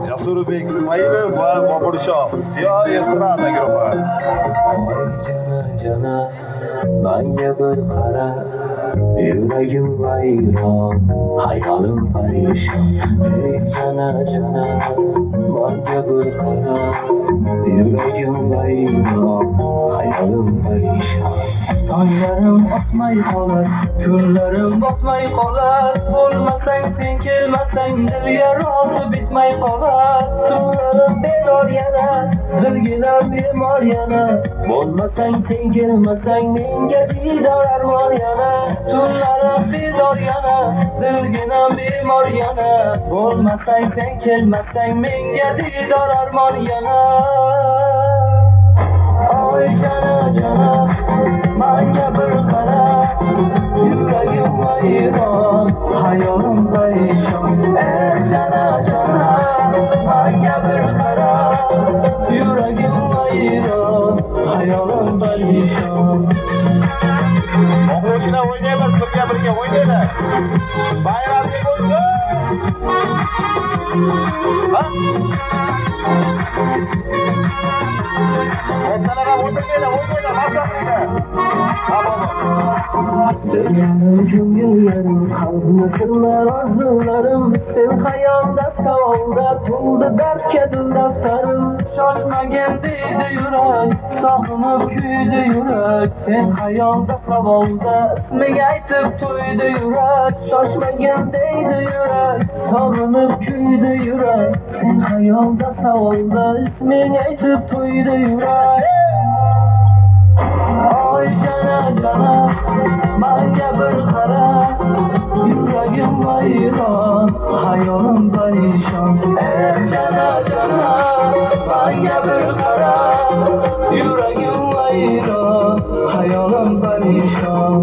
Jasurbek Ismailov va Boburshoh Ziyo Estrada guruhi. Voy jana menga bir qara, yuragim vayron, hayolim parishon. Ey jana menga bir qara, yuragim vayron, hayolim parishon. Tonglarim otmay qolar, kunlarim botmay qolar. Bo'lmasang sen kelmasang dil yarasi bitmay qolar. Tunlarim bedor yana, dilginam bemor yana. Bo'lmasang sen kelmasang menga didor armon yana. Tunlarim bedor yana, dilginam bemor yana. Bo'lmasang sen kelmasang menga didor armon yana. Oy jana menga bir qara, yuragim vayron, hayolim parishon. Ey jana menga bir qara, yuragim vayron, hayolim parishon. O'quvchilar o'ynaymiz, birga o'ynaylar. Bayramga bo'lsin. O'rtalarga o'ynaylar, masofaga. Dillarim, ko'ngillarim, qalbni kirlar orzularim. Sen xayolda, savolda to'ldi dardga dil daftarim. Shoshmagin deydi yurak, sog'inib kuydi yurak. Sen xayolda, savolda ismiga aytib to'ydi yurak. Shoshmagin deydi yurak, sog'inib kuydi yurak. Sen xayolda, savolda ismiga aytib to'ydi yurak. Oy jana menga bir qara, yuragim vayron, hayolim parishon. Ey jana menga bir qara, yuragim vayron, hayolim parishon.